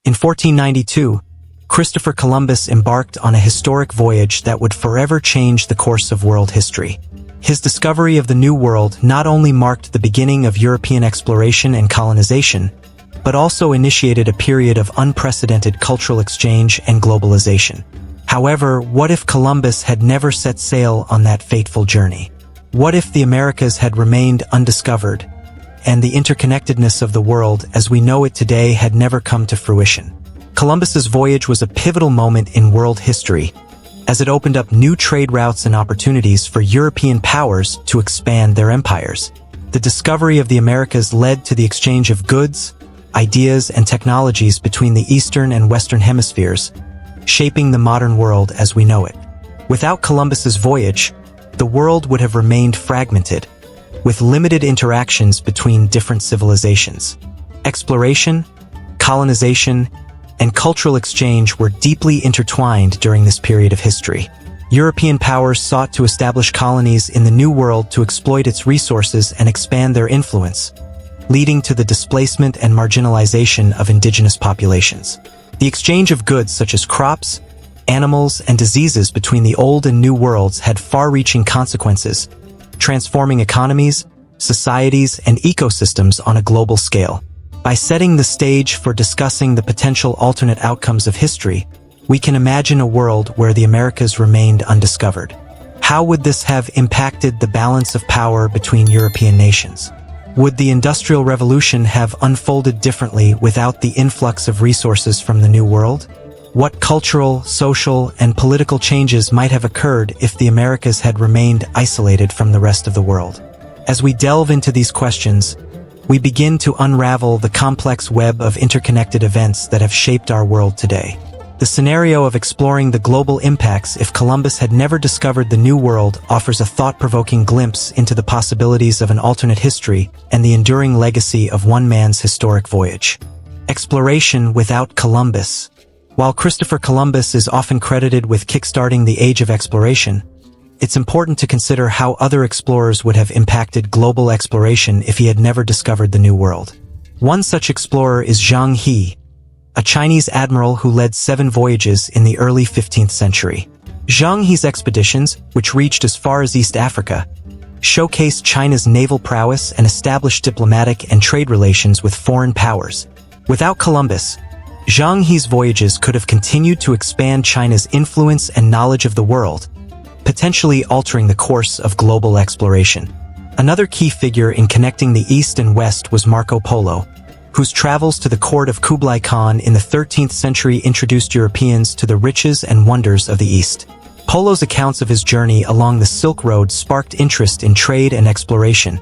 In 1492, Christopher Columbus embarked on a historic voyage that would forever change the course of world history. His discovery of the New World not only marked the beginning of European exploration and colonization, but also initiated a period of unprecedented cultural exchange and globalization. However, what if Columbus had never set sail on that fateful journey? What if the Americas had remained undiscovered, and the interconnectedness of the world as we know it today had never come to fruition? Columbus's voyage was a pivotal moment in world history, as it opened up new trade routes and opportunities for European powers to expand their empires. The discovery of the Americas led to the exchange of goods, ideas, and technologies between the Eastern and Western hemispheres, shaping the modern world as we know it. Without Columbus's voyage, the world would have remained fragmented, with limited interactions between different civilizations. Exploration, colonization, and cultural exchange were deeply intertwined during this period of history. European powers sought to establish colonies in the New World to exploit its resources and expand their influence, leading to the displacement and marginalization of indigenous populations. The exchange of goods such as crops, animals, and diseases between the Old and New Worlds had far-reaching consequences, transforming economies, societies, and ecosystems on a global scale. By setting the stage for discussing the potential alternate outcomes of history, we can imagine a world where the Americas remained undiscovered. How would this have impacted the balance of power between European nations? Would the Industrial Revolution have unfolded differently without the influx of resources from the New World? What cultural, social, and political changes might have occurred if the Americas had remained isolated from the rest of the world? As we delve into these questions, we begin to unravel the complex web of interconnected events that have shaped our world today. The scenario of exploring the global impacts if Columbus had never discovered the New World offers a thought-provoking glimpse into the possibilities of an alternate history and the enduring legacy of one man's historic voyage. Exploration without Columbus. While Christopher Columbus is often credited with kickstarting the age of exploration, it's important to consider how other explorers would have impacted global exploration if he had never discovered the New World. One such explorer is Zhang He, a Chinese admiral who led 7 voyages in the early 15th century. Zhang He's expeditions, which reached as far as East Africa, showcased China's naval prowess and established diplomatic and trade relations with foreign powers. Without Columbus, Zhang He's voyages could have continued to expand China's influence and knowledge of the world, potentially altering the course of global exploration. Another key figure in connecting the East and West was Marco Polo, whose travels to the court of Kublai Khan in the 13th century introduced Europeans to the riches and wonders of the East. Polo's accounts of his journey along the Silk Road sparked interest in trade and exploration,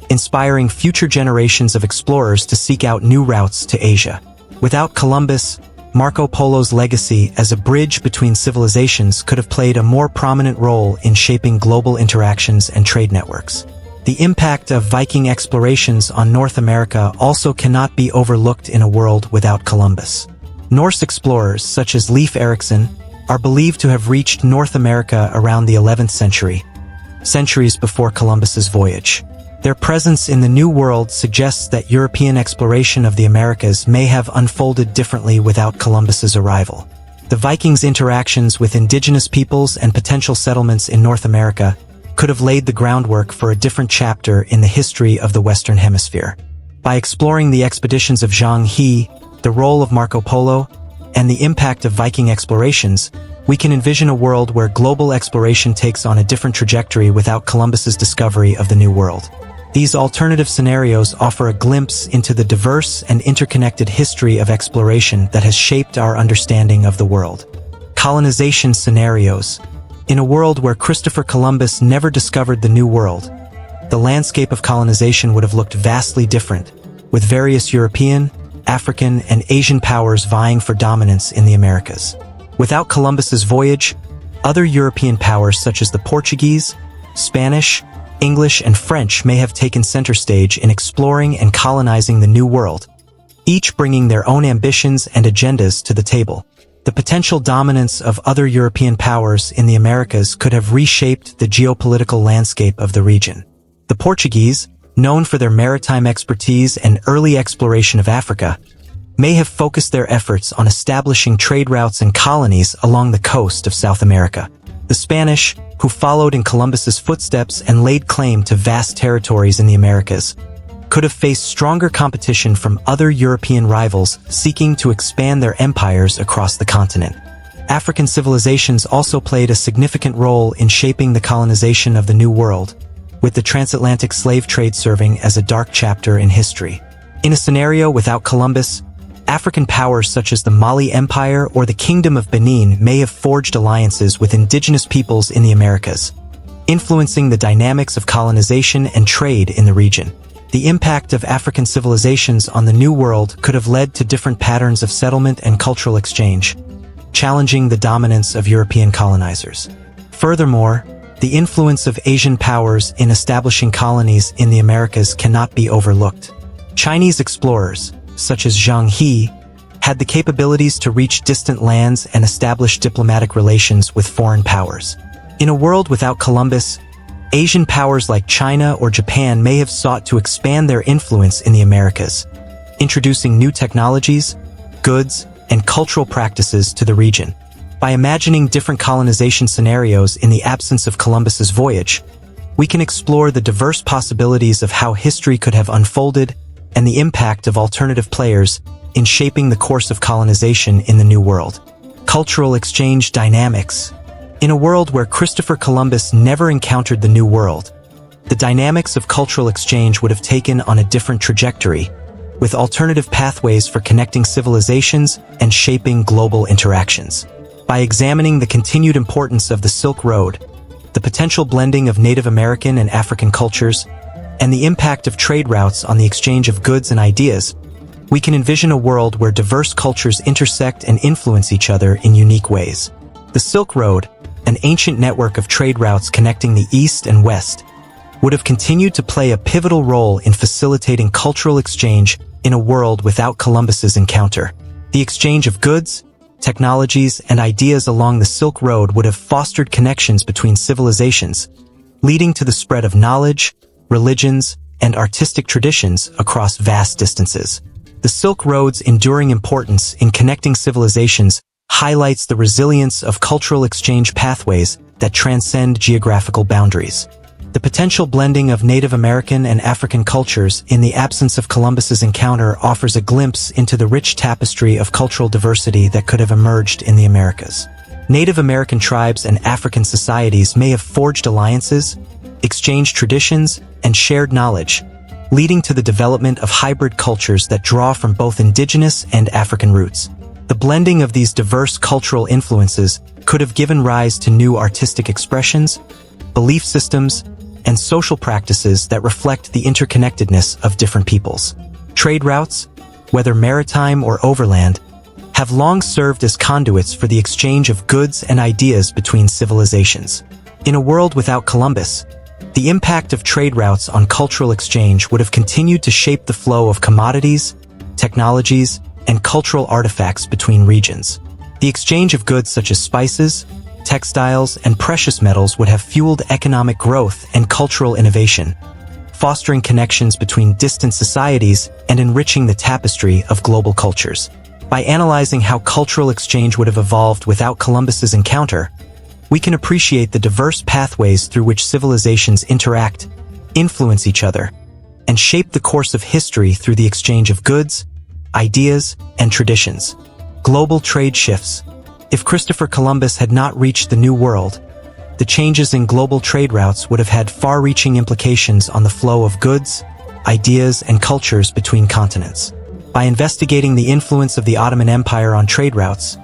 inspiring future generations of explorers to seek out new routes to Asia. Without Columbus, Marco Polo's legacy as a bridge between civilizations could have played a more prominent role in shaping global interactions and trade networks. The impact of Viking explorations on North America also cannot be overlooked in a world without Columbus. Norse explorers such as Leif Erikson are believed to have reached North America around the 11th century, centuries before Columbus's voyage. Their presence in the New World suggests that European exploration of the Americas may have unfolded differently without Columbus's arrival. The Vikings' interactions with indigenous peoples and potential settlements in North America could have laid the groundwork for a different chapter in the history of the Western Hemisphere. By exploring the expeditions of Zhang He, the role of Marco Polo, and the impact of Viking explorations, we can envision a world where global exploration takes on a different trajectory without Columbus's discovery of the New World. These alternative scenarios offer a glimpse into the diverse and interconnected history of exploration that has shaped our understanding of the world. Colonization scenarios. In a world where Christopher Columbus never discovered the New World, the landscape of colonization would have looked vastly different, with various European, African, and Asian powers vying for dominance in the Americas. Without Columbus's voyage, other European powers such as the Portuguese, Spanish, English, and French may have taken center stage in exploring and colonizing the New World, each bringing their own ambitions and agendas to the table. The potential dominance of other European powers in the Americas could have reshaped the geopolitical landscape of the region. The Portuguese, known for their maritime expertise and early exploration of Africa, may have focused their efforts on establishing trade routes and colonies along the coast of South America. The Spanish, who followed in Columbus's footsteps and laid claim to vast territories in the Americas, could have faced stronger competition from other European rivals seeking to expand their empires across the continent. African civilizations also played a significant role in shaping the colonization of the New World, with the transatlantic slave trade serving as a dark chapter in history. In a scenario without Columbus, African powers such as the Mali Empire or the Kingdom of Benin may have forged alliances with indigenous peoples in the Americas, influencing the dynamics of colonization and trade in the region. The impact of African civilizations on the New World could have led to different patterns of settlement and cultural exchange, challenging the dominance of European colonizers. Furthermore, the influence of Asian powers in establishing colonies in the Americas cannot be overlooked. Chinese explorers, such as Zhang He, had the capabilities to reach distant lands and establish diplomatic relations with foreign powers. In a world without Columbus, Asian powers like China or Japan may have sought to expand their influence in the Americas, introducing new technologies, goods, and cultural practices to the region. By imagining different colonization scenarios in the absence of Columbus's voyage, we can explore the diverse possibilities of how history could have unfolded and the impact of alternative players in shaping the course of colonization in the New World. Cultural exchange dynamics. In a world where Christopher Columbus never encountered the New World, the dynamics of cultural exchange would have taken on a different trajectory, with alternative pathways for connecting civilizations and shaping global interactions. By examining the continued importance of the Silk Road, the potential blending of Native American and African cultures, and the impact of trade routes on the exchange of goods and ideas, we can envision a world where diverse cultures intersect and influence each other in unique ways. The Silk Road, an ancient network of trade routes connecting the East and West, would have continued to play a pivotal role in facilitating cultural exchange in a world without Columbus's encounter. The exchange of goods, technologies, and ideas along the Silk Road would have fostered connections between civilizations, leading to the spread of knowledge, religions, and artistic traditions across vast distances. The Silk Road's enduring importance in connecting civilizations highlights the resilience of cultural exchange pathways that transcend geographical boundaries. The potential blending of Native American and African cultures in the absence of Columbus's encounter offers a glimpse into the rich tapestry of cultural diversity that could have emerged in the Americas. Native American tribes and African societies may have forged alliances, exchanged traditions, and shared knowledge, leading to the development of hybrid cultures that draw from both indigenous and African roots. The blending of these diverse cultural influences could have given rise to new artistic expressions, belief systems, and social practices that reflect the interconnectedness of different peoples. Trade routes, whether maritime or overland, have long served as conduits for the exchange of goods and ideas between civilizations. In a world without Columbus, the impact of trade routes on cultural exchange would have continued to shape the flow of commodities, technologies, and cultural artifacts between regions. The exchange of goods such as spices, textiles, and precious metals would have fueled economic growth and cultural innovation, fostering connections between distant societies and enriching the tapestry of global cultures. By analyzing how cultural exchange would have evolved without Columbus's encounter, we can appreciate the diverse pathways through which civilizations interact, influence each other, and shape the course of history through the exchange of goods, ideas, and traditions. Global trade shifts. If Christopher Columbus had not reached the New World, the changes in global trade routes would have had far-reaching implications on the flow of goods, ideas, and cultures between continents. By investigating the influence of the Ottoman Empire on trade routes,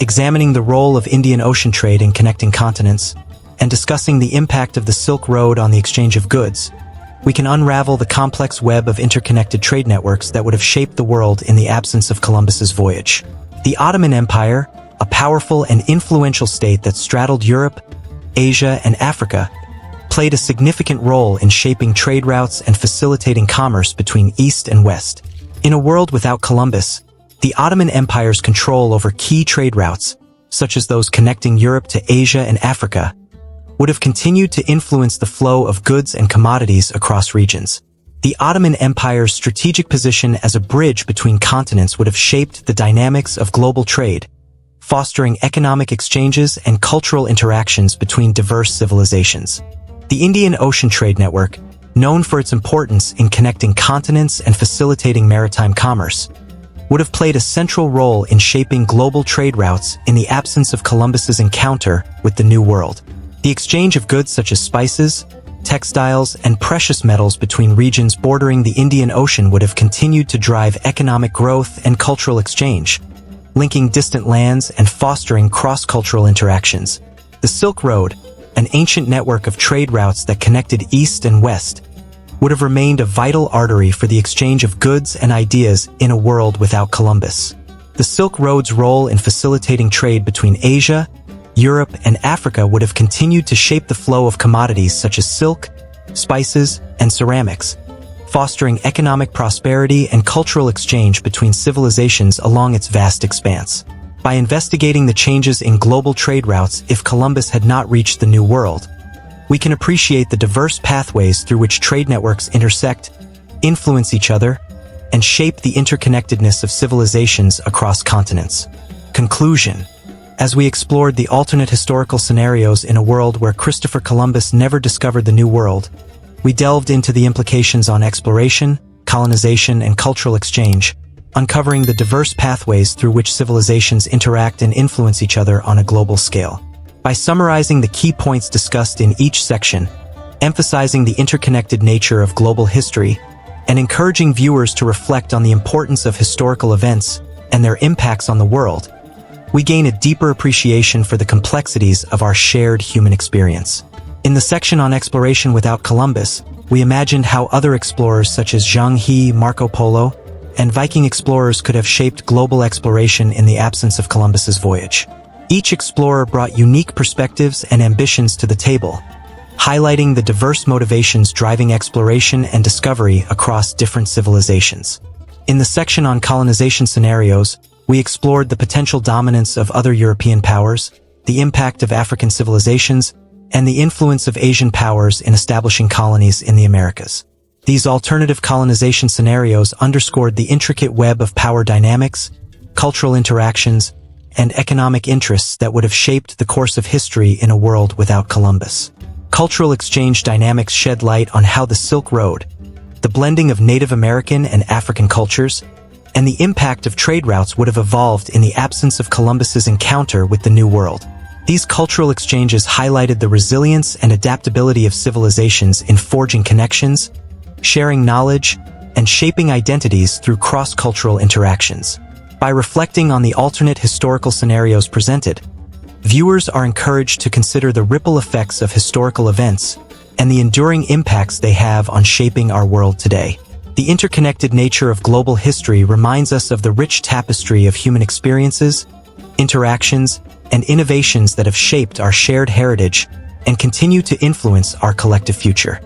examining the role of Indian Ocean trade in connecting continents, and discussing the impact of the Silk Road on the exchange of goods, we can unravel the complex web of interconnected trade networks that would have shaped the world in the absence of Columbus's voyage. The Ottoman Empire, a powerful and influential state that straddled Europe, Asia, and Africa, played a significant role in shaping trade routes and facilitating commerce between East and West. In a world without Columbus, the Ottoman Empire's control over key trade routes, such as those connecting Europe to Asia and Africa, would have continued to influence the flow of goods and commodities across regions. The Ottoman Empire's strategic position as a bridge between continents would have shaped the dynamics of global trade, fostering economic exchanges and cultural interactions between diverse civilizations. The Indian Ocean Trade Network, known for its importance in connecting continents and facilitating maritime commerce, would have played a central role in shaping global trade routes in the absence of Columbus's encounter with the New World. The exchange of goods such as spices, textiles, and precious metals between regions bordering the Indian Ocean would have continued to drive economic growth and cultural exchange, linking distant lands and fostering cross-cultural interactions. The Silk Road, an ancient network of trade routes that connected east and west, would have remained a vital artery for the exchange of goods and ideas in a world without Columbus. The Silk Road's role in facilitating trade between Asia, Europe, and Africa would have continued to shape the flow of commodities such as silk, spices, and ceramics, fostering economic prosperity and cultural exchange between civilizations along its vast expanse. By investigating the changes in global trade routes if Columbus had not reached the New World, we can appreciate the diverse pathways through which trade networks intersect, influence each other, and shape the interconnectedness of civilizations across continents. Conclusion. As we explored the alternate historical scenarios in a world where Christopher Columbus never discovered the New World, we delved into the implications on exploration, colonization, and cultural exchange, uncovering the diverse pathways through which civilizations interact and influence each other on a global scale. By summarizing the key points discussed in each section, emphasizing the interconnected nature of global history, and encouraging viewers to reflect on the importance of historical events and their impacts on the world, we gain a deeper appreciation for the complexities of our shared human experience. In the section on exploration without Columbus, we imagined how other explorers such as Zheng He, Marco Polo, and Viking explorers could have shaped global exploration in the absence of Columbus's voyage. Each explorer brought unique perspectives and ambitions to the table, highlighting the diverse motivations driving exploration and discovery across different civilizations. In the section on colonization scenarios, we explored the potential dominance of other European powers, the impact of African civilizations, and the influence of Asian powers in establishing colonies in the Americas. These alternative colonization scenarios underscored the intricate web of power dynamics, cultural interactions, and economic interests that would have shaped the course of history in a world without Columbus. Cultural exchange dynamics shed light on how the Silk Road, the blending of Native American and African cultures, and the impact of trade routes would have evolved in the absence of Columbus's encounter with the New World. These cultural exchanges highlighted the resilience and adaptability of civilizations in forging connections, sharing knowledge, and shaping identities through cross-cultural interactions. By reflecting on the alternate historical scenarios presented, viewers are encouraged to consider the ripple effects of historical events and the enduring impacts they have on shaping our world today. The interconnected nature of global history reminds us of the rich tapestry of human experiences, interactions, and innovations that have shaped our shared heritage and continue to influence our collective future.